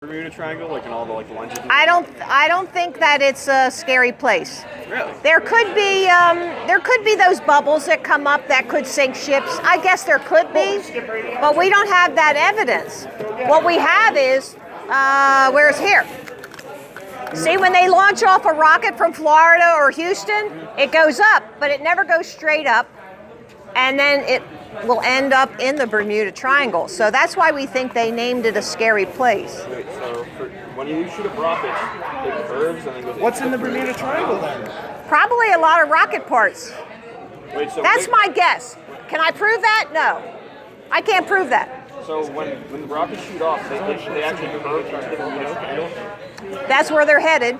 Bermuda Triangle, like in all the the lenses? I don't think that it's a scary place. Really? There could be those bubbles that come up that could sink ships. I guess there could be, but we don't have that evidence. What we have is where's here. See, when they launch off a rocket from Florida or Houston, it goes up, but it never goes straight up, and then it will end up in the Bermuda Triangle. So that's why we think they named it a scary place. Wait, so when you shoot a rocket, it curves and then goes... What's in the Bermuda Triangle then? Probably a lot of rocket parts. Wait, so That's my guess. Can I prove that? No. I can't prove that. So when the rockets shoot off, they actually curve into the Bermuda Triangle? That's where they're headed.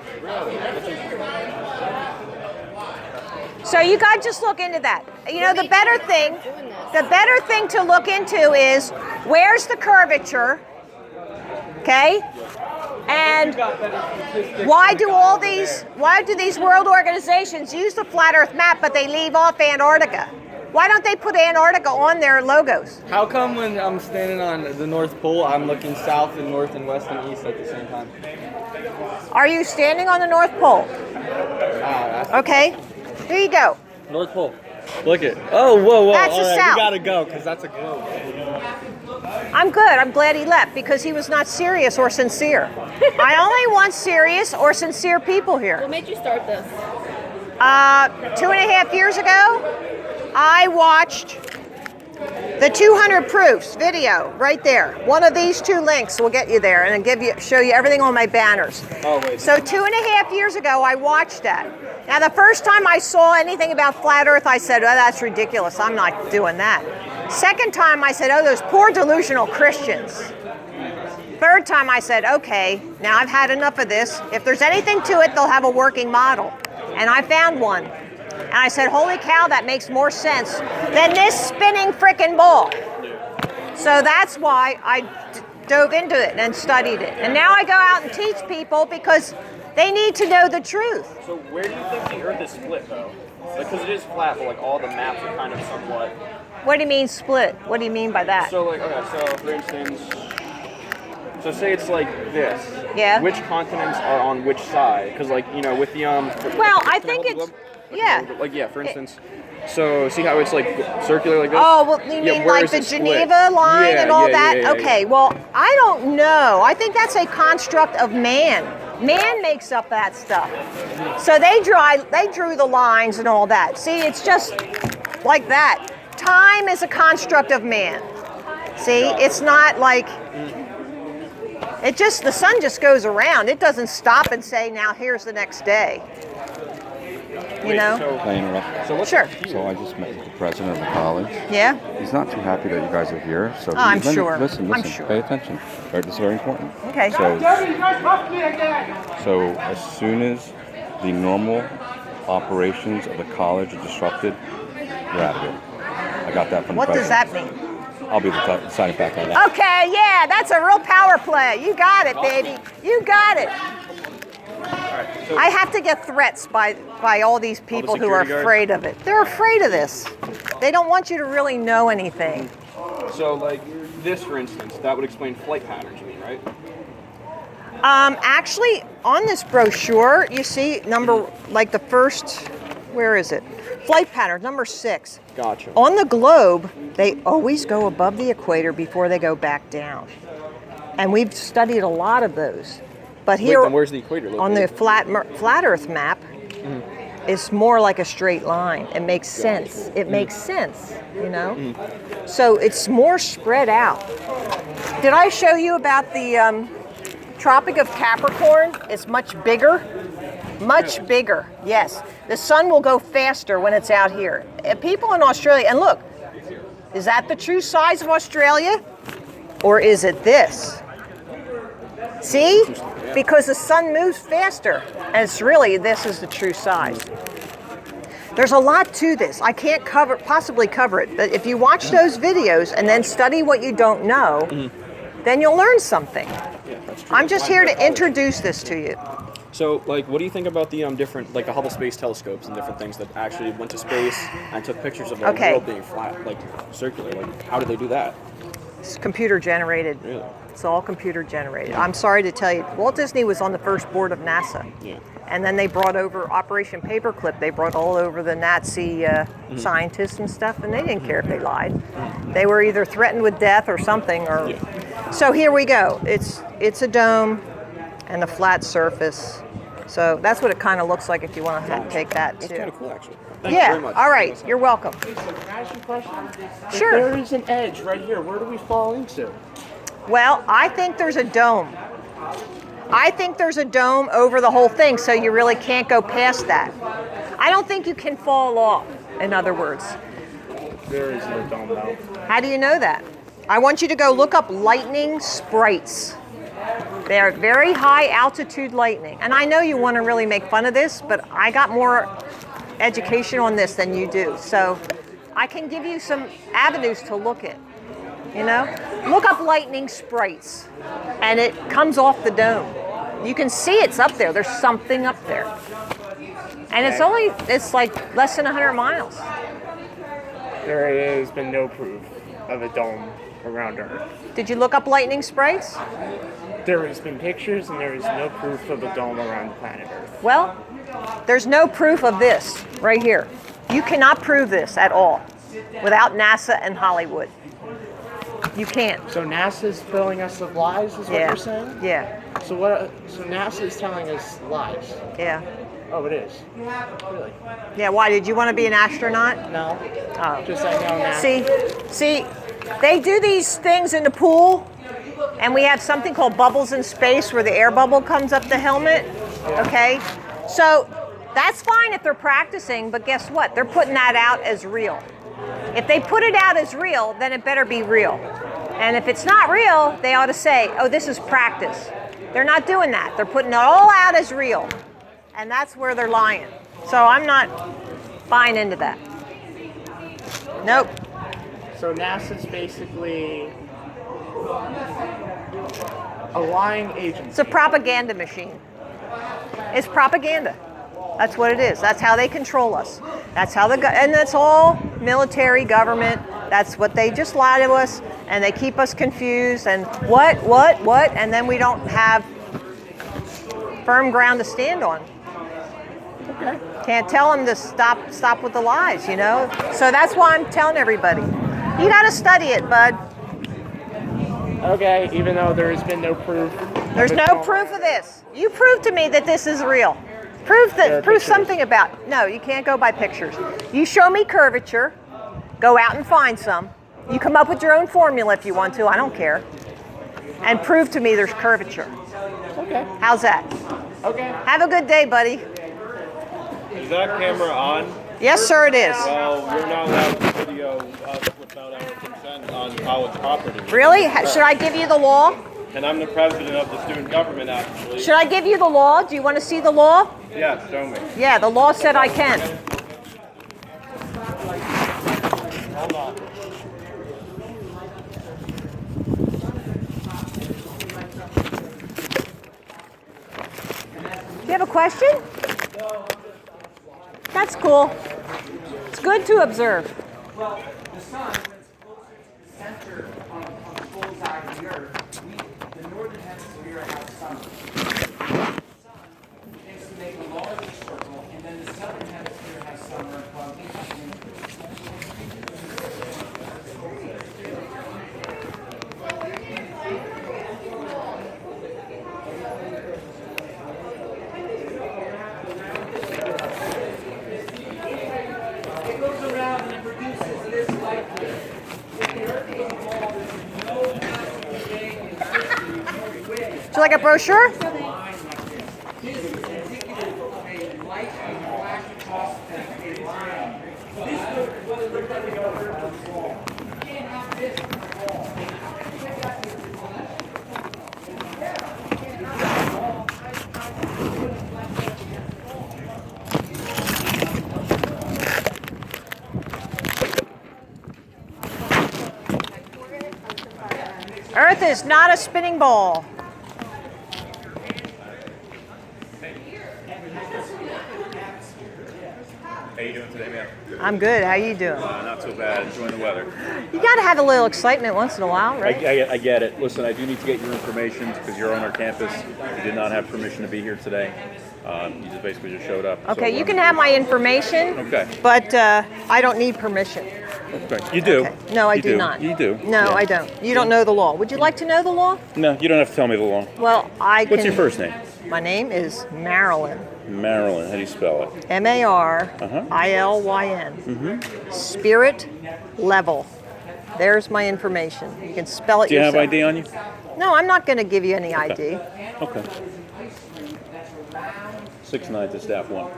So you guys just look into that. You know, the better thing to look into is where's the curvature, okay? And why do these world organizations use the flat earth map but they leave off Antarctica? Why don't they put Antarctica on their logos? How come when I'm standing on the North Pole, I'm looking south and north and west and east at the same time? Are you standing on the North Pole? Okay, here you go. North Pole. Look it. Oh, whoa. That's All the right, south. we gotta go because that's a globe. I'm good. I'm glad he left because he was not serious or sincere. I only want serious or sincere people here. What made you start this? 2.5 years ago, I watched the 200 proofs video right there. One of these two links will get you there and show you everything on my banners. Oh, wait. So 2.5 years ago, I watched that. Now, the first time I saw anything about flat Earth, I said, oh, that's ridiculous. I'm not doing that. Second time, I said, oh, those poor delusional Christians. Third time, I said, okay, now I've had enough of this. If there's anything to it, they'll have a working model. And I found one. And I said, holy cow, that makes more sense than this spinning frickin' ball. So that's why I dove into it and studied it. And now I go out and teach people because they need to know the truth. So where do you think the Earth is split, though? Because it is flat, but all the maps are kind of somewhat... What do you mean split? What do you mean by that? So so for instance, so say it's like this. Yeah. Which continents are on which side? Because with the Well, I think it's yeah. For instance, so see how it's circular like this? Oh, well, you mean where like is the it split? Geneva line and all that? Yeah. Okay, well, I don't know. I think that's a construct of man. Man makes up that stuff. So they drew the lines and all that. See, it's just like that. Time is a construct of man. See, it's not like the sun just goes around. It doesn't stop and say, now here's the next day. You know? So, Can I interrupt? so what's Sure. So I just met with the president of the college. Yeah? He's not too happy that you guys are here. So I'm sure. Listen, I'm sure. pay attention. Right, this is very important. Okay. So as soon as the normal operations of the college are disrupted, you're out of here. I got that from the What does president. that mean? I'll be the deciding factor on that. Okay, yeah, that's a real power play. You got it, baby. You got it. I have to get threats by all these people who are security guards? afraid of it. They're afraid of this. They don't want you to really know anything. So this, for instance, that would explain flight patterns, you mean, right? Actually, on this brochure, you see the first, where is it? Flight pattern, number 6. Gotcha. On the globe, they always go above the equator before they go back down. And we've studied a lot of those. But here, then where's the equator located? on the flat Earth map, it's more like a straight line. It makes sense. It makes sense, you know? So it's more spread out. Did I show you about the Tropic of Capricorn? It's much bigger. Much bigger, yes. The sun will go faster when it's out here. And people in Australia, and look, is that the true size of Australia? Or is it this? See? Because the sun moves faster. And it's really, this is the true size. There's a lot to this. I can't possibly cover it. But if you watch those videos and then study what you don't know, then you'll learn something. Yeah, that's true. I'm just here to introduce this to you. So, what do you think about the different, the Hubble Space Telescopes and different things that actually went to space and took pictures of the world being flat, circular? How did they do that? It's computer generated. Really? It's all computer generated. I'm sorry to tell you, Walt Disney was on the first board of NASA. Yeah. And then they brought over Operation Paperclip. They brought all over the Nazi scientists and stuff, and they didn't care if they lied. They were either threatened with death or something. Or So here we go. It's a dome and a flat surface. So that's what it kind of looks like if you want to take that too. That's kind of cool, actually. Thank you Yeah. very much. All right. You're welcome. Can I ask you a question? Sure. If there is an edge right here, where do we fall into? Well, I think there's a dome. I think there's a dome over the whole thing, so you really can't go past that. I don't think you can fall off, in other words. There is no dome though. How do you know that? I want you to go look up lightning sprites. They're very high altitude lightning. And I know you want to really make fun of this, but I got more education on this than you do. So I can give you some avenues to look at. You know, look up lightning sprites, and it comes off the dome. You can see it's up there. There's something up there, and it's like less than 100 miles. There has been no proof of a dome around Earth. Did you look up lightning sprites? There has been pictures and there is no proof of a dome around the planet Earth. Well, there's no proof of this right here. You cannot prove this at all without NASA and Hollywood. You can't. So NASA's filling us with lies, is what Yeah. you're saying? Yeah. So what? So NASA is telling us lies. Yeah. Oh, it is. Really? Yeah. Why did you want to be an astronaut? No. Oh. Just I know NASA. See, they do these things in the pool, and we have something called bubbles in space where the air bubble comes up the helmet. Okay, so that's fine if they're practicing, but guess what? They're putting that out as real. If they put it out as real, then it better be real. And if it's not real, they ought to say, oh, this is practice. They're not doing that. They're putting it all out as real. And that's where they're lying. So I'm not buying into that. Nope. So NASA's basically a lying agency. It's a propaganda machine. It's propaganda. That's what it is. That's how they control us. That's how and that's all military, government. That's what they just lie to us, and they keep us confused. And what, and then we don't have firm ground to stand on. Okay. Can't tell them to stop with the lies, you know. So that's why I'm telling everybody, you got to study it, bud. Okay, even though there has been no proof. There's no proof of this. You prove to me that this is real. Prove something about it. No, you can't go by pictures. You show me curvature, go out and find some. You come up with your own formula if you want to, I don't care. And prove to me there's curvature. Okay. How's that? Okay. Have a good day, buddy. Is that camera on? Yes, sir, it is. Well, we're not allowed to video us without our consent on college property. Really? Should I give you the law? And I'm the president of the student government, actually. Should I give you the law? Do you want to see the law? Yes, show me. Yeah, the law said I can. Hold on. Do you have a question? That's cool. It's good to observe. Well, the sun, when it's closest centered on the full side of the Earth, the northern hemisphere has summer. The sun tends to make a larger circle, and then the southern hemisphere has summer from it goes around and it produces this light here. If the Earth was involved, there's no mistake in history, no way. Would you like a brochure? This is indicative of a light and flash across a line. This would what it looked like if the Earth was small. You can't have this small. Earth is not a spinning ball. How you doing today, man? I'm good. How you doing? Not so bad. Enjoying the weather. You got to have a little excitement once in a while, right? I get it. Listen, I do need to get your information because you're on our campus. You did not have permission to be here today. You just basically just showed up. Okay, So, you can have my information. Okay. But I don't need permission. Okay. You do. Okay. No, I You do not. You do. No, Yeah. I don't. You don't know the law. Would you like to know the law? No, you don't have to tell me the law. Well, I can. What's your first name? My name is Marilyn. Marilyn. How do you spell it? Marilyn. Spirit level. There's my information. You can spell it Do you yourself. have ID on you? No, I'm not going to give you any ID. Okay. 6'9" to staff 1.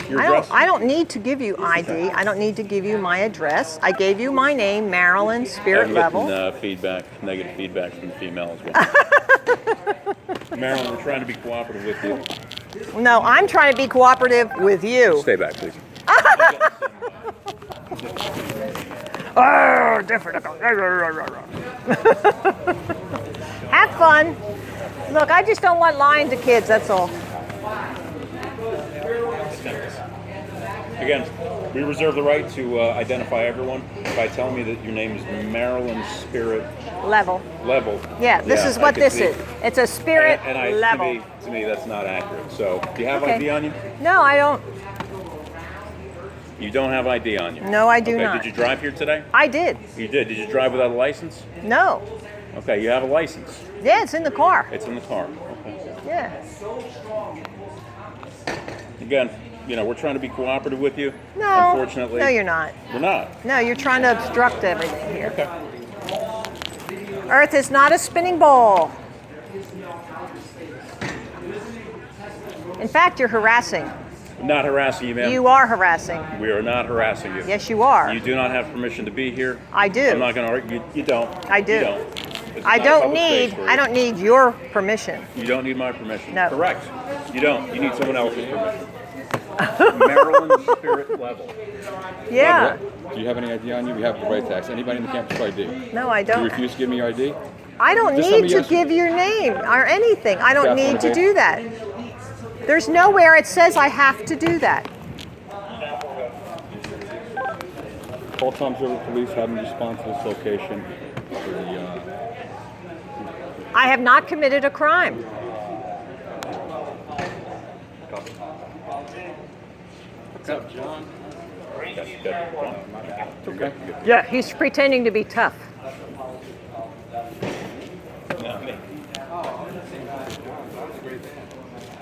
Your I address? don't need to give you ID. I don't need to give you my address. I gave you my name, Marilyn, spirit I've level. gotten negative feedback from the female as well. Marilyn, we're trying to be cooperative with you. No, I'm trying to be cooperative with you. Stay back, please. Oh, different. Have fun. Look, I just don't want lying to kids, that's all. Again, we reserve the right to identify everyone by telling me that your name is Marilyn Spirit Level. Level. Yeah, this is what this is. It's a spirit level. To me, that's not accurate. So, do you have Okay. ID on you? No, I don't. You don't have ID on you? No, I do okay, not. Did you drive here today? I did. You did. Did you drive without a license? No. Okay, you have a license. Yeah, it's in the car. It's in the car. Okay. Yeah. Again, we're trying to be cooperative with you. No. Unfortunately. No, you're not. We're not. No, you're trying to obstruct everything here. Okay. Earth is not a spinning ball. In fact, you're harassing. I'm not harassing you, ma'am. You are harassing. We are not harassing you. Yes, you are. You do not have permission to be here. I do. I'm not going to argue. You don't. I do. You don't. It's I not a don't public space need. for you. I don't need your permission. You don't need my permission. No. Correct. You don't. You need someone else's permission. Maryland Spirit Level. Yeah. Do you have any ID on you? We have the right to ask anybody in the campus for ID. No, I You don't. refuse to give me your ID? I don't Just tell need me to yes. give your name or anything. I don't Staff need wanna to be- do that. There's nowhere it says I have to do that. Call Tom's River Police, have them respond to this location. For the, I have not committed a crime. What's up, John? okay. Yeah, he's pretending to be tough.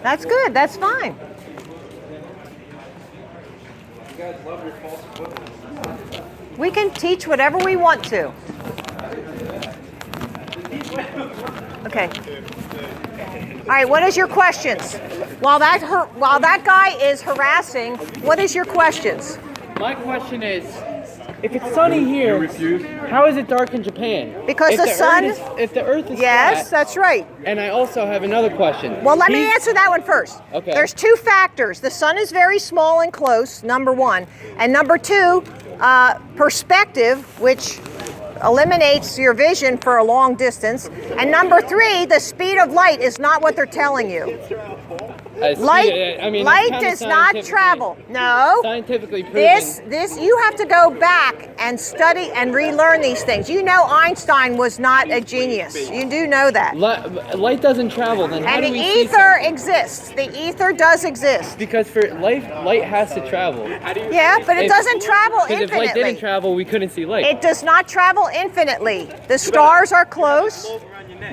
That's good. That's fine. We can teach whatever we want to. Okay. All right. What is your questions? While that guy is harassing, what is your questions? My question is, if it's sunny here, how is it dark in Japan? Because if the sun. if the Earth is Yes, flat, that's right. and I also have another question. Well, let me answer that one first. Okay. There's two factors. The sun is very small and close, number one. And number two, perspective, which eliminates your vision for a long distance. And number three, the speed of light is not what they're telling you. Light, I mean, light that's kinda does not scientifically- travel. No. Scientifically proven. This, you have to go back and study and relearn these things. You know Einstein was not a genius. You do know that. Light doesn't travel. Then how And do the we see ether something? exists. The ether does exist. Because for light has to travel. Yeah, but it doesn't travel Because if light didn't infinitely. travel, we couldn't see light. It does not travel infinitely. The stars are close.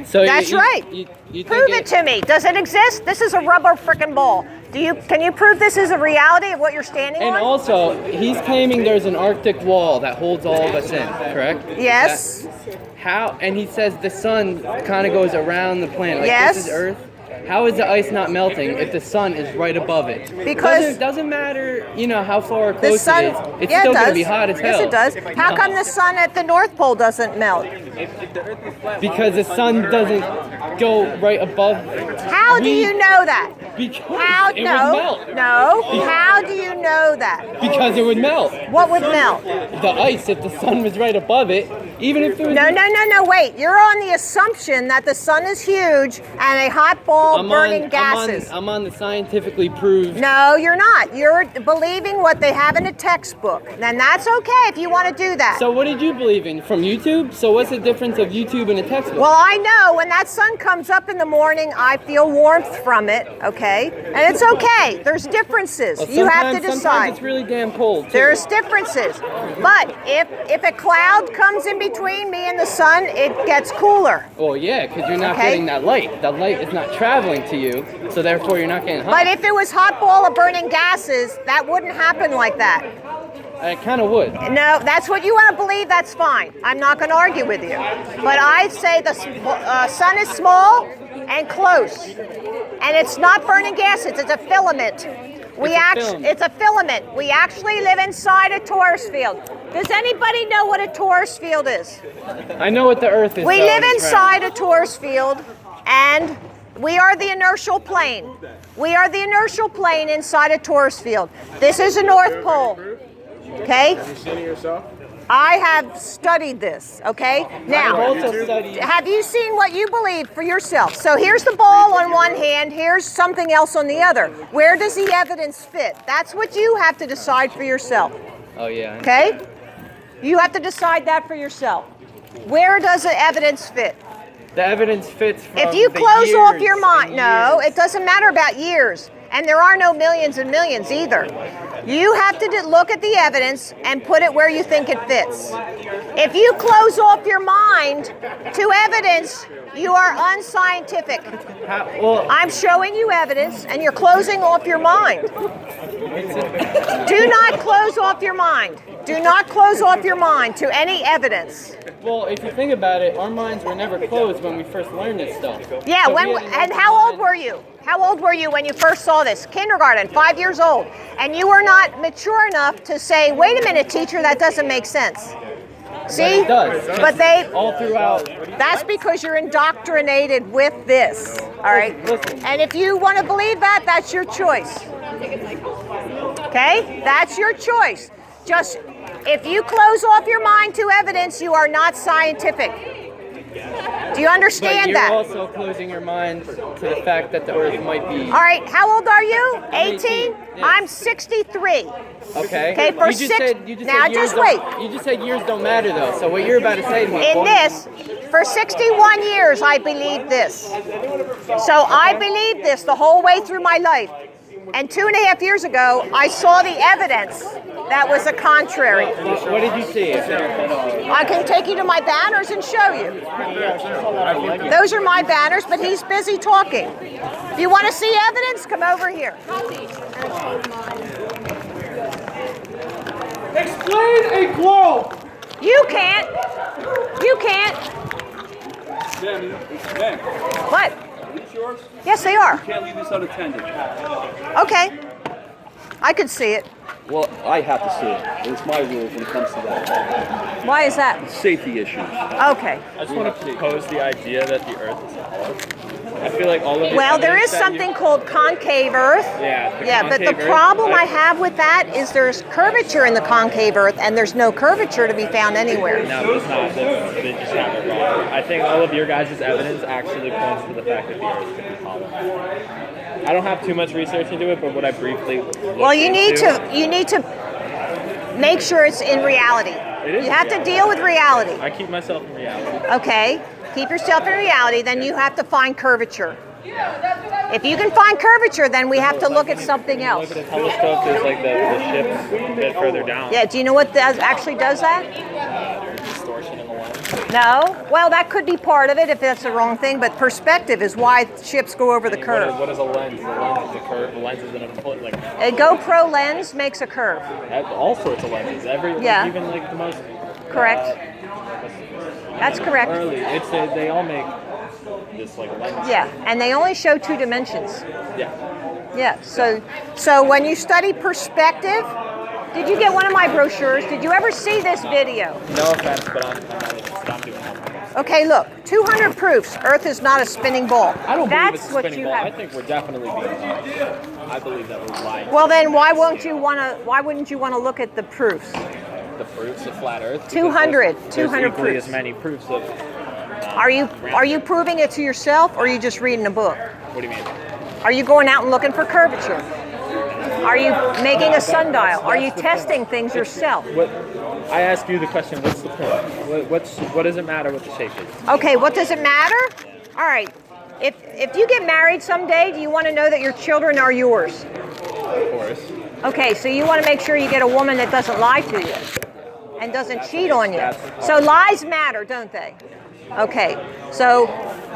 So That's right. You Prove think it to me. Does it exist? This is a rubber frickin' ball. Can you prove this is a reality of what you're standing And on? also, he's claiming there's an Arctic wall that holds all of us in, correct? Yes. How? And he says the sun kind of goes around the planet. Like Yes. This is Earth. How is the ice not melting if the sun is right above it? Because- doesn't matter, how far or The close sun, it is. It's yeah, still it going does. to be hot as hell. Yes, it does. How come the sun at the North Pole doesn't melt? Because the sun doesn't go right above. How do you know that? Because How? it would No. melt. No. How do you know that? Because it would melt. What would melt? The ice, if the sun was right above it, even if it was... No, wait. You're on the assumption that the sun is huge and a hot ball burning gases. I'm on the scientifically proved... No, you're not. You're believing what they have in a textbook. And that's okay if you want to do that. So what did you believe in? From YouTube? So what's the difference of YouTube and a textbook? Well, I know when that sun comes up in the morning, I feel warmth from it, okay? And it's okay. There's differences. Well, You have to sometimes decide. it's really damn cold, too. There's differences. But if a cloud comes in between me and the sun, it gets cooler. Well, yeah, because you're not Okay. getting that light. That light is not traveling to you, so therefore you're not getting hot. But if it was hot ball of burning gases, that wouldn't happen like that. It kind of would. No, that's what you want to believe, that's fine. I'm not going to argue with you. But I say the sun is small and close. And it's not burning gases, it's a filament. It's a filament. We actually live inside a torus field. Does anybody know what a torus field is? I know what the Earth is. We though, live it's inside a torus field, and we are the inertial plane. We are the inertial plane inside a torus field. This is the North Pole. Okay? Have you seen it yourself? I have studied this, okay? Now, also studied... have you seen what you believe for yourself? So here's the ball on one hand, here's something else on the other. Where does the evidence fit? That's what you have to decide for yourself, Oh, yeah. okay? You have to decide that for yourself. Where does the evidence fit? The evidence fits from If you the close off years your mind, and no, years. it doesn't matter about years. And there are no millions and millions either. You have to look at the evidence and put it where you think it fits. If you close off your mind to evidence, you are unscientific. Well, I'm showing you evidence and you're closing off your mind. Do not close off your mind. Do not close off your mind to any evidence. well, if you think about it, our minds were never closed when we first learned this stuff. Yeah, So when we had an and open how old mind. were you? How old were you when you first saw this? Kindergarten, 5 years old. And you were not mature enough to say, wait a minute, teacher, that doesn't make sense. See? It does. But they, All throughout. that's because you're indoctrinated with this, all right? Listen. And if you want to believe that, that's your choice. Okay? That's your choice. Just, if you close off your mind to evidence, you are not scientific. Do you But understand you're that? also closing your mind to the fact that the Earth might be... All right, how old are you? 18? 18, yeah. I'm 63. Okay. Okay, for you just six- said, you just now said years just wait. You just said years don't matter though. So what you're about to say to me? In boy, this, for 61 years, I believed this. So I believed this the whole way through my life. And 2.5 years ago, I saw the evidence that was a contrary. What did you see? I can take you to my banners and show you. Those are my banners, but he's busy talking. If you want to see evidence, come over here. Explain a globe! You can't. You can't. Ben, What? are these yours? Yes, they are. Can't leave this unattended. Okay. I could see it. Well, I have to see it. It's my rules when it comes to that. Why is that? Safety issues. Okay. I just want to propose the idea that the Earth is hollow. I feel like all of the Well, there evidence is that something called concave Earth. Yeah, But the concave Earth, problem I have with that is there's curvature in the concave Earth, and there's no curvature to be found anywhere. No, it's not. They just have it wrong. I think all of your guys' evidence actually points to the fact that the Earth could be hollow. I don't have too much research into it, but what I briefly Well, you need to make sure it's in reality. is You have to reality. deal with reality. I keep myself in reality. Okay? Keep yourself in reality, then you have to find curvature. If you can find curvature, then we have to look at something else. Look at the telescope. There's like the ships a bit further down. Yeah, do you know what actually does that? Distortion in the lens. No? Well, that could be part of it if that's the wrong thing, but perspective is why ships go over the curve. What is a lens? The lens is a curve. The lens is in a foot. Like A GoPro lens makes a curve. all sorts of lenses. Yeah. Even like the most Correct. That's correct. early. They all make this like lens. Yeah, and they only show 2 dimensions. Yeah. Yeah, so when you study perspective, Did you get one of my brochures? Did you ever see this video? No offense, but I'm doing homework. Okay, look, 200 proofs. Earth is not a spinning ball. I don't believe That's it's a what spinning you ball. have. I think we're definitely being lied. I believe that we're lying. Well, then why wouldn't you want to look at the proofs? The proofs of flat Earth. because 200, there's 200 equally proofs. as many proofs of. Are you proving it to yourself, or are you just reading a book? What do you mean? Are you going out and looking for curvature? Are you making a sundial? Are you testing things yourself? What? I ask you the question. What's the point? What does it matter what the shape is? Okay, what does it matter? All right. If you get married someday, do you want to know that your children are yours? Of course. Okay, so you want to make sure you get a woman that doesn't lie to you and doesn't cheat on you. So lies matter, don't they? Okay, so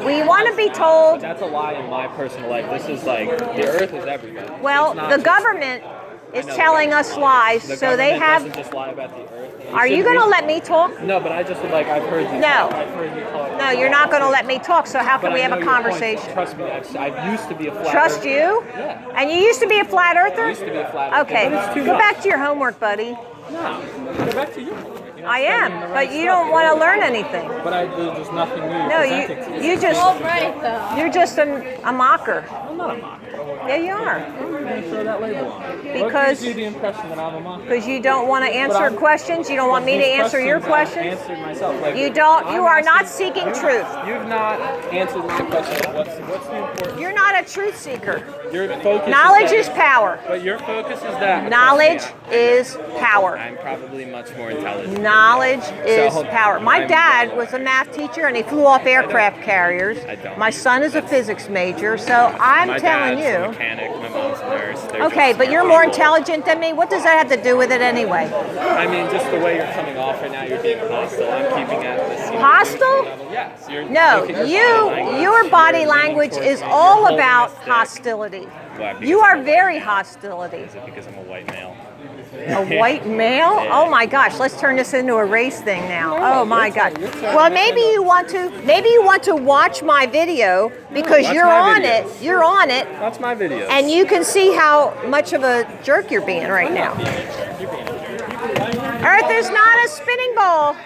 we want to be told. That's a lie in my personal life. This is like the Earth is everywhere. Well, It's not the just- government is I know, telling but us lies, The so they government have. doesn't just lie about the Earth. Are you going to let me talk? No, but I just would like. I've heard you. No. I've heard you talk. No, you're not going to let me talk. So how can But we I have know a your point. conversation? Trust me. I used to be a flat. Trust earther. you? Yeah. And you used to be a flat earther? I used to be a flat earther. Okay, But it's too go much. back to your homework, buddy. No. Go back to your homework. You're not I studying am, the but right you stuff. don't want to learn anything. But there's just nothing new. No, presenting to you just Right, though. you're just a mocker. I'm not a mocker. Yeah, you are. I'm going to throw that label on. Because- What gives you the impression that I'm a mocker? Because you don't want to answer I'm- questions. You don't want me to These answer your questions questions. I've answered myself. Like, You don't. You I'm are not asking- seeking truth. You've not answered my question. What's the important? You're not a truth seeker. Your focus. Knowledge is is power. But your focus is that. Knowledge is power. I'm probably much more intelligent. Knowledge is So, power. My I'm- dad was a math teacher and he flew off aircraft carriers. I don't. My son is a physics major, so I'm My telling dad's a you. mechanic. My mom's a nurse. They're Okay, just but you're smart more people. intelligent than me. What does that have to do with it anyway? I mean, just the way you're coming off right now, you're being hostile. I'm keeping at the senior Hostile? level. Yes. You're, No, look at your body language. your body You're leaning language towards is me. You're all holding about a stick. hostility. Why? Because You I'm are a white very male? hostility. Is it because I'm a white male? A white male? Yeah. Oh my gosh, let's turn this into a race thing now. Oh my God. Well, maybe you want to watch my video because Watch you're my on videos. it. You're on it. That's my videos. And you can see how much of a jerk you're being right now. Earth is not a spinning ball.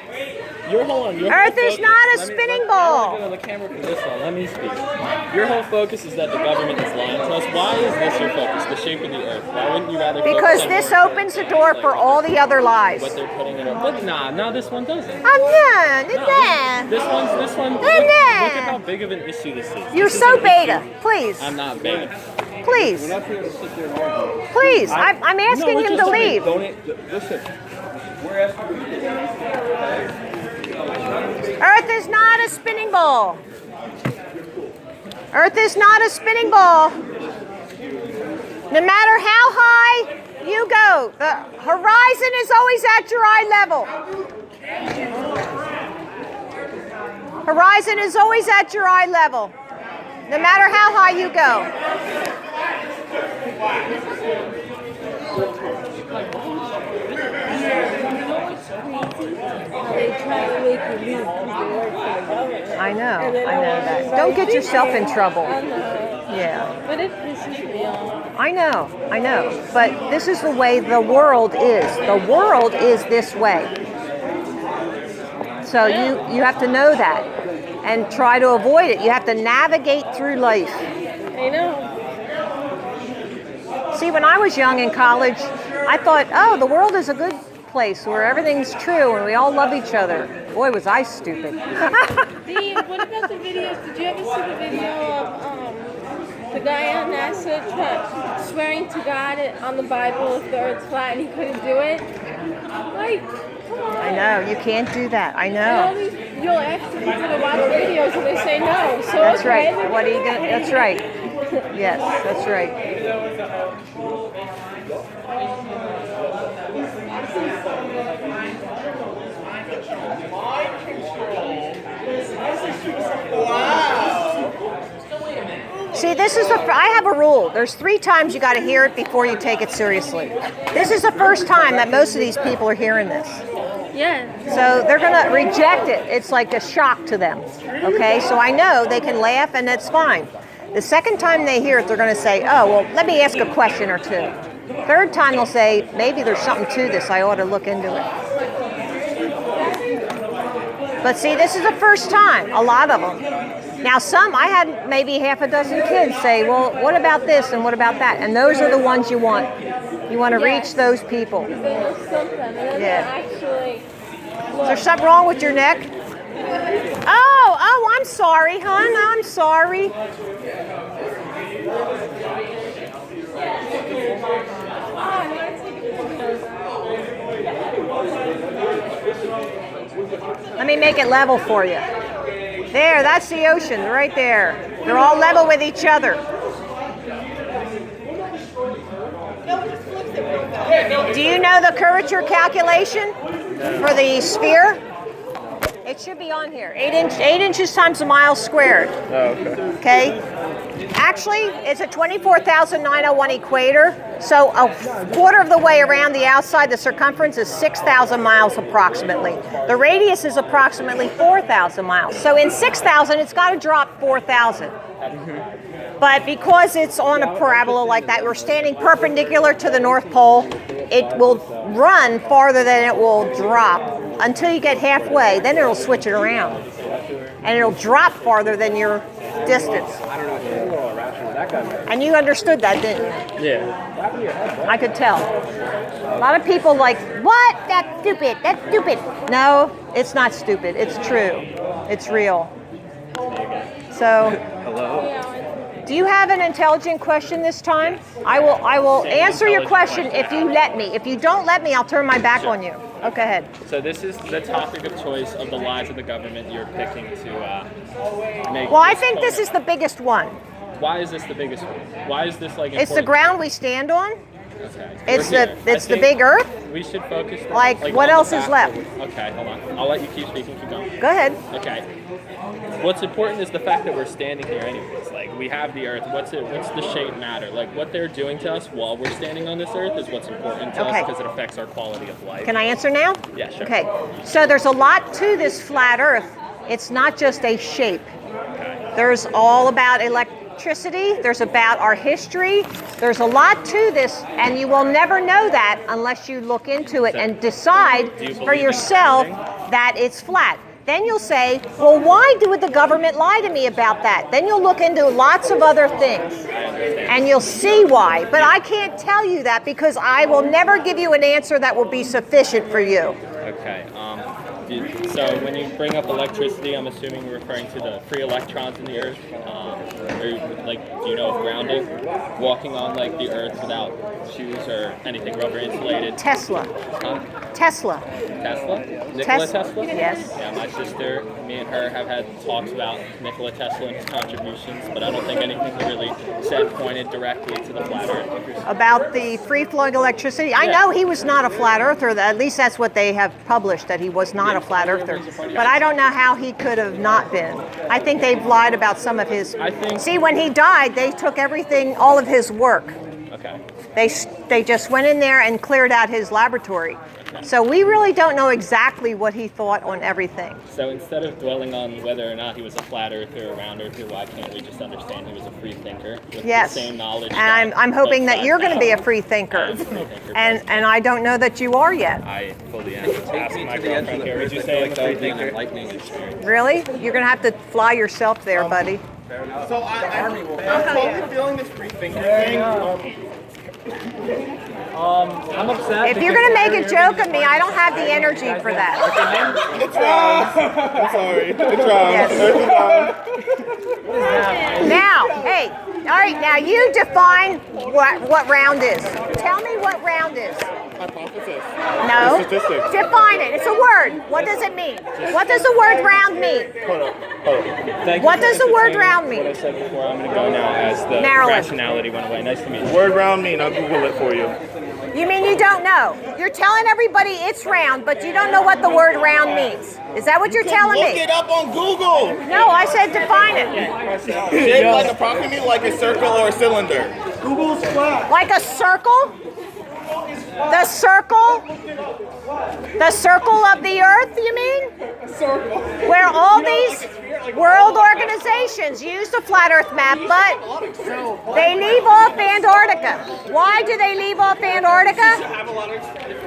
Your whole your Earth whole is focus- not a let me- spinning let- ball. I want to get on the camera for this one. Let me speak. Your whole focus is that the government is lying to us. Why is this your focus? The shape of the Earth. Why wouldn't you rather? Because focus on this more opens the door for all the other lies. what they're putting in our? But no, this one doesn't. Oh No, no, this one. Look, No, look no. at how big of an issue this is. You're This is so an beta. issue. Please, I'm not beta. please, We're not here to sit there and argue. please. I'm asking No, him just to leave. Listen, we're asking you to leave. Earth is not a spinning ball. Earth is not a spinning ball. No matter how high you go, the horizon is always at your eye level. Horizon is always at your eye level. No matter how high you go. I know that. Don't get yourself in trouble. Yeah. But it pisses me off. I know. But this is the way the world is. The world is this way. So you have to know that and try to avoid it. You have to navigate through life. I know. See, when I was young in college, I thought, oh, the world is a good place where everything's true and we all love each other. Boy, was I stupid. Dee, what about the videos? Did you ever see the video of the guy on NASA swearing to God on the Bible if the Earth's flat and he couldn't do it? Like, come on. I know, you can't do that. I And all know. these, you'll ask the people to watch videos and they say no. So That's okay, right. What are you gonna? That's right. Yes, that's right. See, this is I have a rule. There's 3 times you got to hear it before you take it seriously. This is the first time that most of these people are hearing this. Yeah. So they're going to reject it. It's like a shock to them. Okay, so I know they can laugh and that's fine. The second time they hear it, they're going to say, oh, well, let me ask a question or two. Third time they'll say, maybe there's something to this, I ought to look into it. But see, this is the first time, a lot of them. Now some, I had maybe half a dozen kids say, well, what about this and what about that? And those are the ones you want. You want to reach those people. They know something. And then Yeah. actually. Is there something wrong with your neck? Oh, I'm sorry, hon. I'm sorry. Let me make it level for you. There, that's the ocean right there. They're all level with each other. Do you know the curvature calculation for the sphere? It should be on here. 8 inches times a mile squared. Oh, okay. Okay? Actually, it's a 24,901 equator. So a quarter of the way around the outside, the circumference is 6,000 miles approximately. The radius is approximately 4,000 miles. So in 6,000, it's got to drop 4,000. But because it's on a parabola like that, we're standing perpendicular to the North Pole, it will run farther than it will drop until you get halfway. Then it'll switch it around. And it'll drop farther than your distance. And you understood that, didn't you? Yeah. I could tell. A lot of people like, what? That's stupid. That's stupid. No, it's not stupid. It's true. It's real. So, do you have an intelligent question this time? I will answer your question if you let me. If you don't let me, I'll turn my back on you. Okay, ahead. So this is the topic of choice of the lies of the government you're picking to make. Well, I think this is the biggest one. Why is this the biggest one? Why is this like important? It's the ground we stand on. Okay. It's We're the here. it's I the think big Earth. We should focus. Like, what on else the is fact left? that okay, hold on. I'll let you keep speaking. Keep going. Go ahead. Okay. What's important is the fact that we're standing here anyways. Like, we have the Earth. What's the shape matter? Like, what they're doing to us while we're standing on this Earth is what's important to us because it affects our quality of life. Can I answer now? Yeah, sure. Okay. So there's a lot to this flat Earth. It's not just a shape. Okay. There's all about electricity. There's about our history. There's a lot to this, and you will never know that unless you look into it and decide for yourself that it's flat. Then you'll say, well, why would the government lie to me about that? Then you'll look into lots of other things, and you'll see why. But I can't tell you that because I will never give you an answer that will be sufficient for you. Okay. So when you bring up electricity, I'm assuming you're referring to the free electrons in the Earth. Or like, do you know of grounding? Walking on like the Earth without shoes or anything rubber insulated. Tesla. Huh? Tesla. Tesla? Nikola Tesla? Yes. Yeah, my sister, me and her have had talks about Nikola Tesla and his contributions, but I don't think anything really said pointed directly to the flat Earth. About the free-flowing electricity. I know he was not a flat earther. At least that's what they have published, that he was not a flat earther. But I don't know how he could have not been. I think they've lied about some of his. See, when he died, they took everything, all of his work. Okay. They just went in there and cleared out his laboratory. So we really don't know exactly what he thought on everything. So instead of dwelling on whether or not he was a flat earther or a round earther, why can't we just understand he was a free thinker with Yes. the same knowledge? And I'm hoping that you're going to be a free thinker. And I don't know that you are yet. I fully am. Ask my girlfriend here. Would you say I'm a free thinker? Really? You're going to have to fly yourself there, buddy. So I'm totally feeling this free thinking thing. I'm upset. If you're going to make a joke of me, I don't have the energy for that. It's wrong. I'm sorry. It's wrong. Yes. Now, hey, all right, now you define what round is. Tell me what round is. Hypothesis. No. Statistics. Define it. It's a word. What does it mean? What does the word round mean? Hold on. What does the word round mean? What I said before, I'm going to go now as the Marilyn. rationality went away. Nice to meet you. Word round mean. I'll Google it for you. You mean you don't know? You're telling everybody it's round, but you don't know what the word round means. Is that what you're telling Look me? it up on Google. No, I said define it. Shaped like approximately like a circle or a cylinder. Google's flat. Like a circle? The circle? The circle of the earth, you mean? Where all these world organizations use the flat earth map, but they leave off Antarctica. Why do they leave off Antarctica?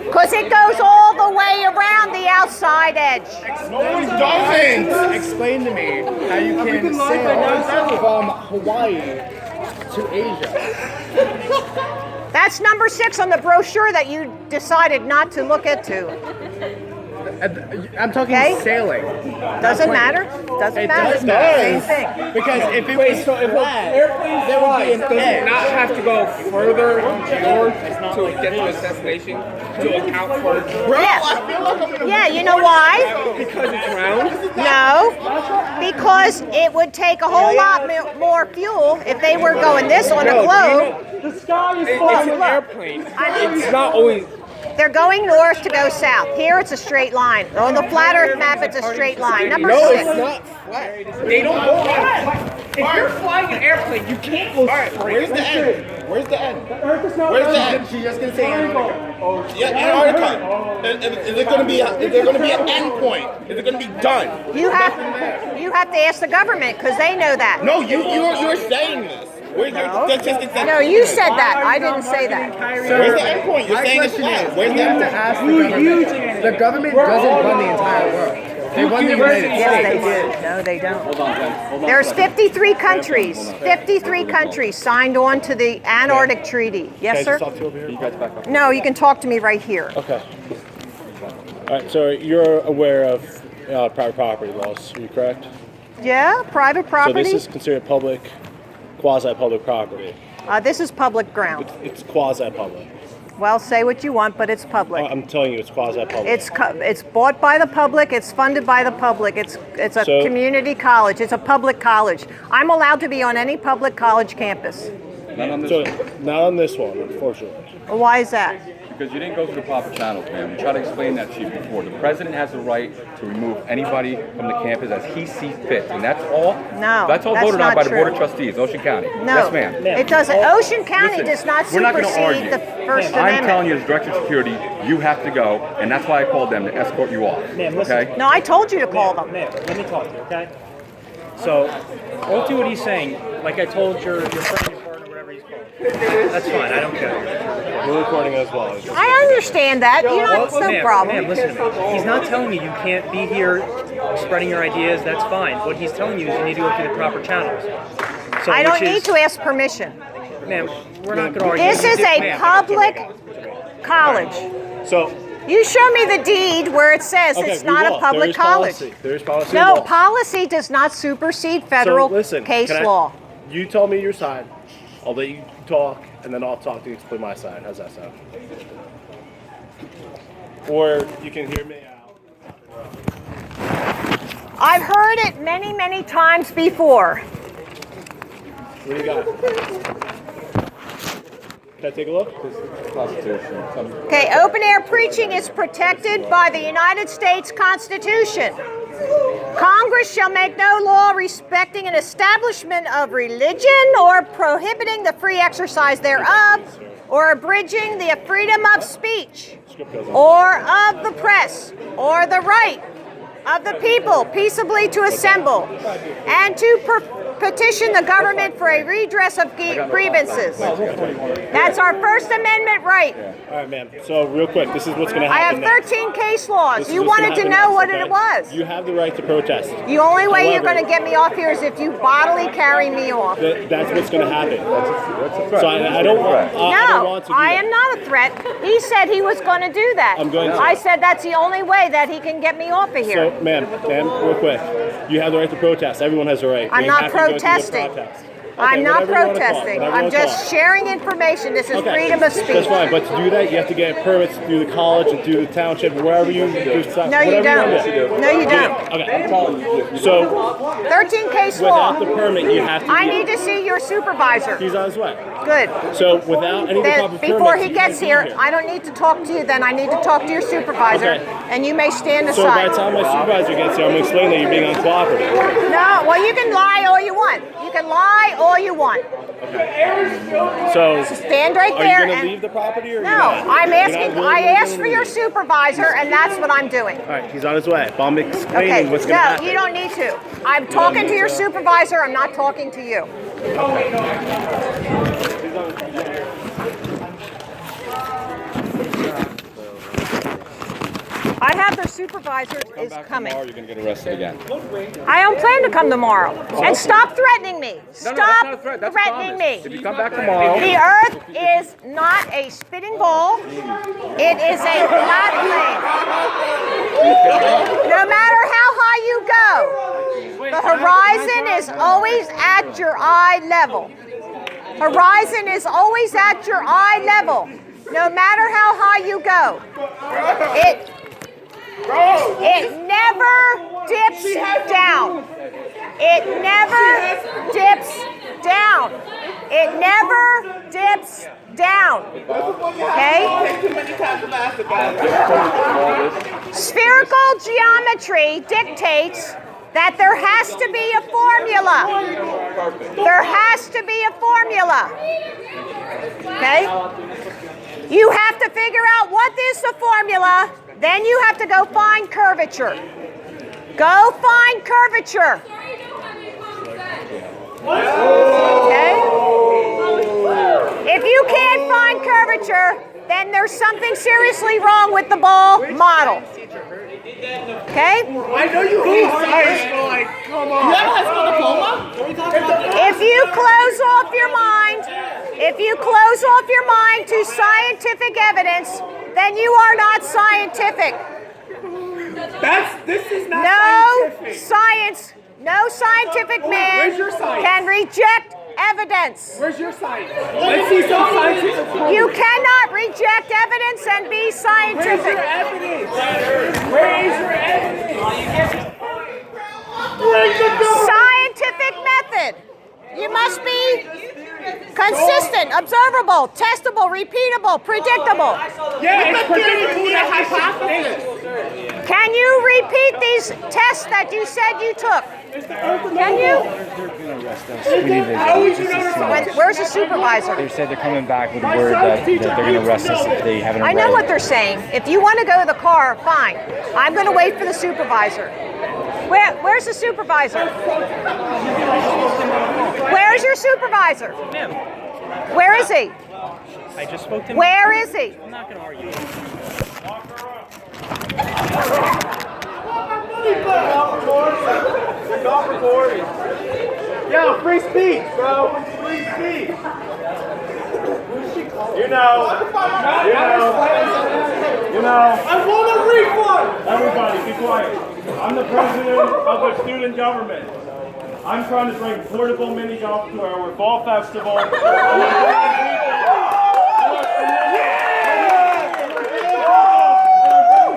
Because it goes all the way around the outside edge. No, it doesn't. Explain to me how you can sail from Hawaii to Asia. That's number 6 on the brochure that you decided not to look into. I'm talking Okay. sailing. Doesn't matter. Doesn't matter. does matter. Same thing. Because if it was flat, there would be an edge. Not have to go further north to get to its destination to account for. Yeah, you know why? Because it's round. No, because it would take a whole lot more fuel if they were going this on a globe. The sky is It's an airplane. It's not always. They're going north to go south. Here it's a straight line. On the flat earth map, it's a straight line. Number No, 6. it's not flat. They don't go flat. If you're flying an airplane, you can't go straight. Where's the end? Where's the end? Earth is not Where's the round. end? She's just gonna say Antarctica. Yeah, Antarctica. Is it going to be? Is there going to be an end point? Is it going to be done? You have to ask the government because they know that. No, you're saying this. That's just exactly. No, you said that. I didn't say that. Where's the end point? You're saying it's flat. Where's the You have end to point? ask the government. The government doesn't run the entire world. They run the United Yes, they States. do. No, they don't. There's 53 countries. 53 countries signed on to the Antarctic Treaty. Yes, sir? No, you can talk to me right here. Okay. All right. So you're aware of private property laws, are you correct? Yeah, private property. So this is considered public, quasi-public property. This is public ground. It's quasi-public. Well, say what you want, but it's public. I'm telling you, it's quasi-public. It's bought by the public. It's funded by the public. It's a So- community college. It's a public college. I'm allowed to be on any public college campus. So not on this one, unfortunately. Well, why is that? Because you didn't go through the proper channels, man. We tried to explain that to you before. The president has the right to remove anybody from the campus as he sees fit, and that's all. No, that's all that's voted on not by the true. Board of Trustees, Ocean County. No, Yes, ma'am. it doesn't. Ocean County Listen, does not we're not gonna supersede argue. the First I'm Amendment. telling you, as director of security, you have to go, and that's why I called them to escort you off. Ma'am, listen. Okay? No, I told you to call them. Ma'am, let me talk to you, okay? So, go through what he's saying. Like I told your friend, your partner, whatever he's called. That's fine. I don't care. We're recording as well. I understand that. You know, it's no Ma'am, problem. Ma'am, listen to me. He's not telling you you can't be here spreading your ideas. That's fine. What he's telling you is you need to go through the proper channels. So, I don't which is- need to ask permission. Ma'am, we're not going to argue. This is a Ma'am. public college. So You show me the deed where it says okay, it's we not will. a public There is college. policy. There is policy. No, involved. policy does not supersede federal So listen, case can I- law. You tell me your side. I'll let you talk, and then I'll talk to you, explain my side. How's that sound? Or you can hear me out. I've heard it many, many times before. What do you got? Can I take a look? Okay, open air preaching is protected by the United States Constitution. Congress shall make no law respecting an establishment of religion or prohibiting the free exercise thereof or abridging the freedom of speech or of the press or the right of the people peaceably to assemble and to petition the government for a redress of grievances. That's our First Amendment right. All right, ma'am. So real quick, this is what's going to I have happen. 13 case laws. This is You what's wanted gonna to happen know what next, it okay? was. You have the right to protest. The only way you're However, going to get me off here is if you bodily carry me off. That's what's going to happen. So I don't want. I don't No, want to do I that. am not a threat. He said he was going to do that. I'm going to. I said that's the only way that he can get me off of here. So, ma'am, real quick. You have the right to protest. Everyone has a right. I'm We not have to go through the protesting. protest. I'm not whatever you wanna talk, protesting. whatever you I'm wanna just talk. sharing information. This is freedom of speech. That's fine, but to do that, you have to get permits through the college and through the township, wherever you do stuff. No, you don't. No, you don't. Okay. So, 13 case law. without the permit, you have to. I need to see your supervisor. He's on his way. Good. So, without any Then proper before permits, he you gets can't be here, I don't need to talk to you then. I need to talk to your supervisor, Okay. and you may stand So, by aside. the time my supervisor gets here, I'm going to explain that you're being uncooperative. No, well, you can lie all you want. You can lie all you want. So Stand right are there. you going and- to leave the property or No, you're not? I'm You're not asking. willing I to asked for leave? your supervisor, and that's what I'm doing. All right, he's on his way. But I'm explaining Okay. what's going to No, happen. you don't need to. I'm talking to your supervisor. I'm not talking to you. I have their supervisor is coming. Tomorrow you're going to get arrested again. I don't plan to come tomorrow. And stop threatening me. No, Stop that's not a threat. That's threatening promise. me. If you come back tomorrow, The earth is not a spitting ball. It is a flat plane. No matter how high you go, the horizon is always at your eye level. Horizon is always at your eye level. No matter how high you go. It never dips down. It never dips down. It never dips down. Okay? Spherical geometry dictates that there has to be a formula. There has to be a formula. Okay? You have to figure out what is the formula. Then you have to go find curvature. Go find curvature. Okay? If you can't find curvature, then there's something seriously wrong with the ball model. Okay? I know you hate science, but like, come on. You have a high school diploma? What are you talking about? If you close off your mind, to scientific evidence, then you are not scientific. This is not scientific. No scientific man where's your science? can reject evidence. Where's your science? Let's see some scientific proof. You cannot reject evidence and be Where's scientific. your evidence? Where is your evidence? Scientific method. You must be consistent, observable, testable, repeatable, predictable. Yeah, it's predictable to hypothesis. Can you repeat these tests that you said you took? Can you? How would you know? Where's the supervisor? They said they're coming back with word that they're going to arrest us if they haven't I already. know what they're saying. If you want to go to the car, fine. I'm going to wait for the supervisor. Where's the supervisor? Where's your supervisor? Where is he? I just spoke to him. Where is he? I'm not going to argue. Yo, free speech, bro. Free speech. You know. I want a refund. Everybody, be quiet. I'm the president of the student government. I'm trying to bring portable mini golf to our fall festival.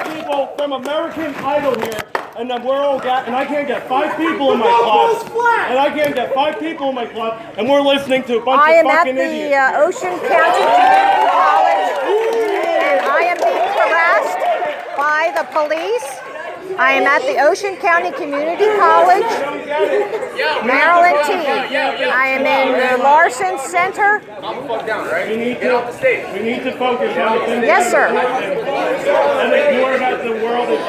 People from American Idol here, and then we're all and I can't get 5 people in my club, and I can't get 5 people in my club, and we're listening to a bunch I of am at fucking the idiots. Ocean County Community College, and I am being harassed by the police. I am at the Ocean County Community College, Marilynteed. I am in the Larson Center. We need to focus on the things. Yes, sir. And ignore that the world is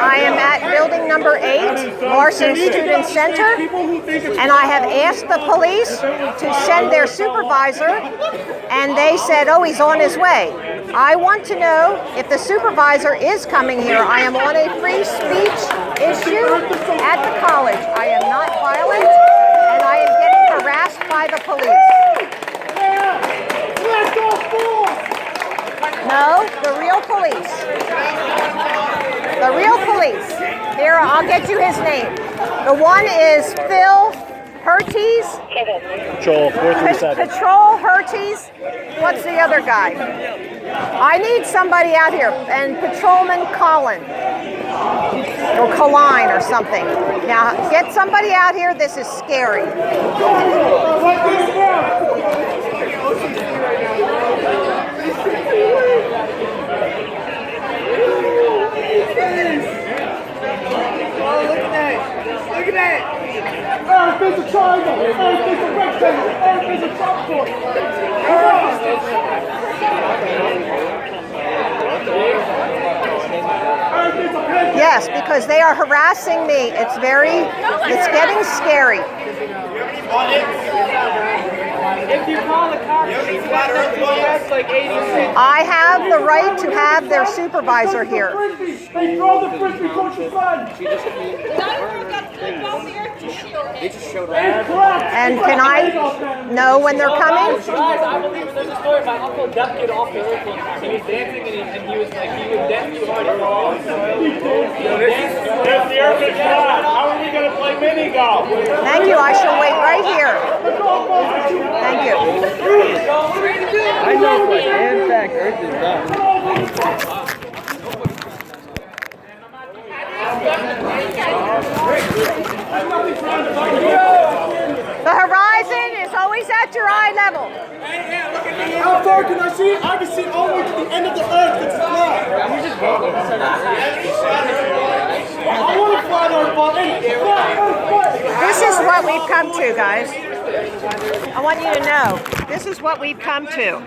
I am at building number 8, Larson Student Center, and I have asked the police to send their supervisor, and they said, oh, he's on his way. I want to know if the supervisor is coming here. I am on a free speech issue at the college. I am not violent, and I am getting harassed by the police. No, the real police. The real police. Here, I'll get you his name. The one is Phil Hertes. Patrol 437. Patrol Hertes. What's the other guy? I need somebody out here. And Patrolman Colin. Or Colline or something. Now, get somebody out here. This is scary. Look at that! Earth is a triangle! Earth is a rectangle! Earth is a chalkboard! fast because they are harassing me. It's getting scary. If you call the cops, like 86. I have the right to have their supervisor here. They throw the frisbee towards the sun. And can I know when they're coming? Guys, I believe there's a story. My uncle ducked it off the earth one time. He was dancing and he was dancing too hard. If the earth is flat, how are we going to play mini golf? Thank you. I shall wait right here. Thank you. I know for in fact Earth is round. The horizon is always at your eye level. How far can I see? I can see all the way to the end of the earth. It's flat. I want to fly on button. This is what we've come to, guys. I want you to know, this is what we've come to.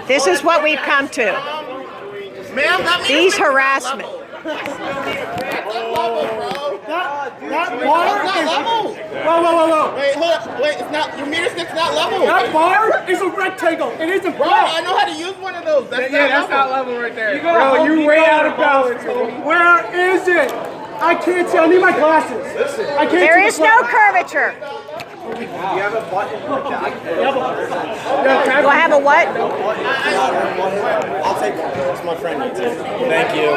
This is what we've come to. These harassment. That bar is level. Whoa. Wait, hold up. Wait, it's not. Your meter stick's not level. That bar is a rectangle. It isn't Bro, flat. I know how to use one of those. That's Not level right there. Bro, you way out of balance. Where is it? I can't see. I need my glasses. I can't There see is no curvature. You have a button. Do I have a what? I'll take it. It's my friend. Thank you.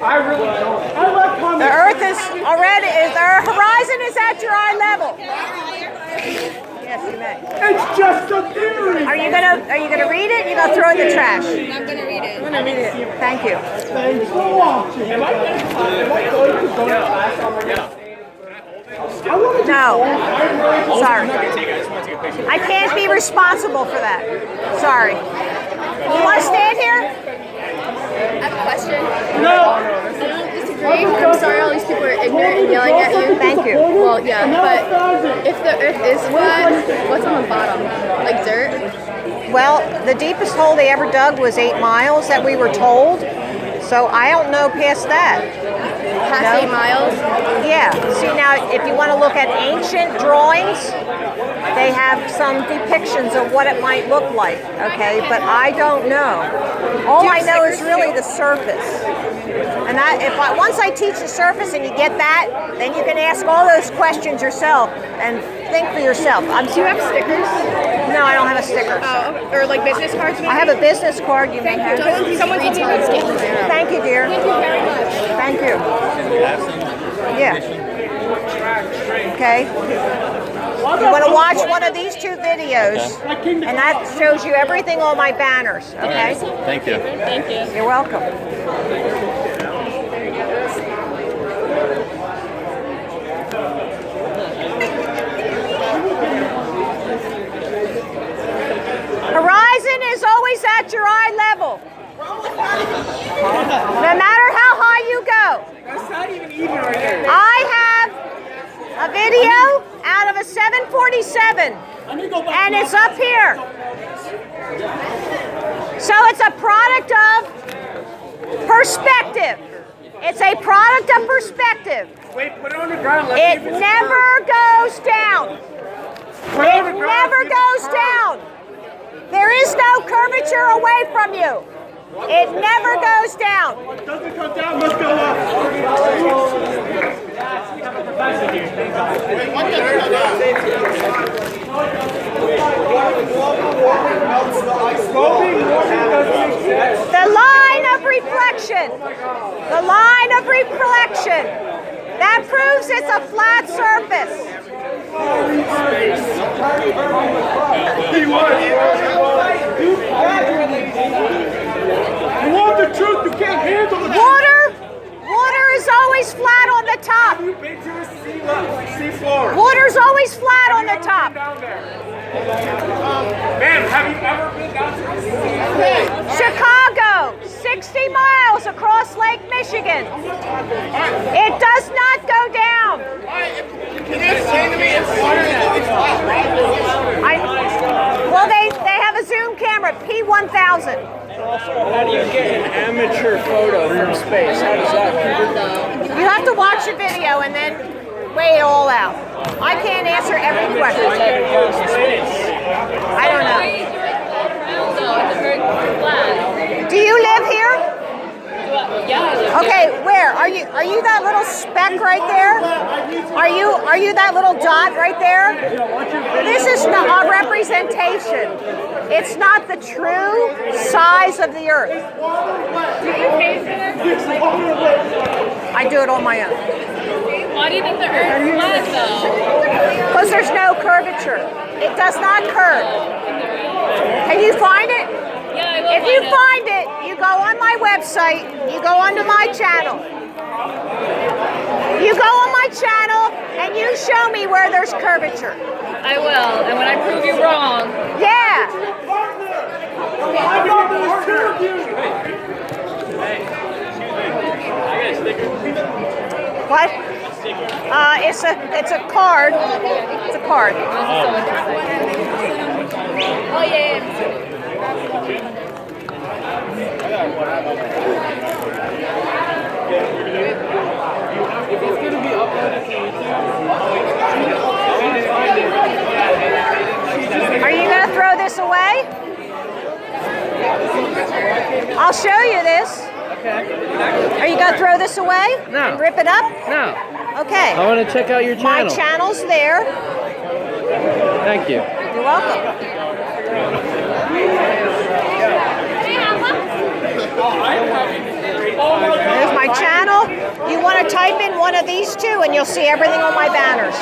I really don't. I like comments. The earth is already, the horizon is at your eye level. Yes, you may. It's just a theory. Are you gonna read it? You're gonna throw it in the trash. I'm gonna read it. I'm gonna read it. Thank you. Thanks for watching. Am I going to go to class on my No. Sorry. I can't be responsible for that. Sorry. You want to stand here? I have a question. No. I don't disagree. I'm sorry all these people are ignorant and yelling at you. Thank you. Well, yeah, but if the earth is flat, what's on the bottom? Like dirt? Well, the deepest hole they ever dug was 8 miles that we were told. So I don't know past that. Past 8 miles? Yeah. See, now, if you want to look at ancient drawings, they have some depictions of what it might look like, okay? But I don't know. All I know is really the surface. And once I teach the surface and you get that, then you can ask all those questions yourself and think for yourself. Do you have stickers? No, I don't have a sticker. Or like business cards maybe? I have a business card. You may have. Someone told me to get you. Thank you, dear. Thank you very much. Thank you. Yeah. Okay. You want to watch one of these 2 videos, and that shows you everything on my banners, okay? Thank you. Thank you. You're welcome. Horizon is always at your eye level. No matter how high you go. That's not even right there. I have a video out of a 747, and it's up here. So it's a product of perspective. It's a product of perspective. Wait, put it on the ground. It never goes down. It never goes down. There is no curvature away from you. It never goes down. It doesn't come down, let's go up. The line of reflection. The line of reflection. That proves it's a flat surface. You want the truth, you can't handle the truth. Water is always flat on the top. Have you been to the sea floor? Water's always flat on the top. Ma'am, have you ever been down to the sea? Chicago, 60 miles across Lake Michigan. It does not go down. Can you explain to me if water is always flat, right? Well, they have a zoom camera, P1000. How do you get an amateur photo from space? How does that happen? You have to watch the video and then weigh it all out. I can't answer every question. I don't know. Do you live here? Yeah. Okay, where are you? Are you that little speck right there? Are you that little dot right there? This is not a representation. It's not the true size of the Earth. Do you pay for this? I do it on my own. Why do you think the Earth is flat though? Because there's no curvature. It does not curve. Can you find it? Yeah, I will. If you find it, you go on my website, you go onto my channel. You go on my channel and you show me where there's curvature. I will, and when I prove you wrong. Yeah. What? It's a card. It's a card. Oh yeah. Are you going to throw this away? I'll show you this. Okay. Are you going to throw this away? No. And rip it up? No. Okay. I want to check out your channel. My channel's there. Thank you. You're welcome. There's my channel. You want to type in one of these two and you'll see everything on my banners.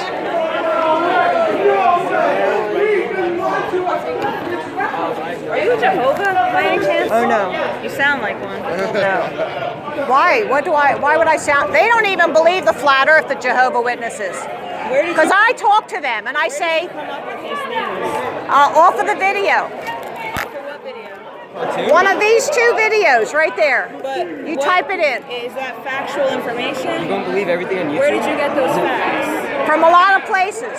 Are you a Jehovah by any chance? Oh no. You sound like one. No. Why? Why would I sound? They don't even believe the flat earth, the Jehovah Witnesses. Because I talk to them and I say, off of the video. One of these two videos right there. But you type it in. Is that factual information? You don't believe everything on YouTube? Where did you get those facts? From a lot of places.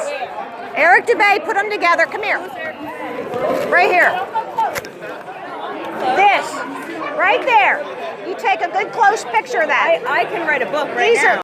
Eric DeBay put them together. Come here. Right here. This. Right there. You take a good close picture of that. I can write a book right These now. Are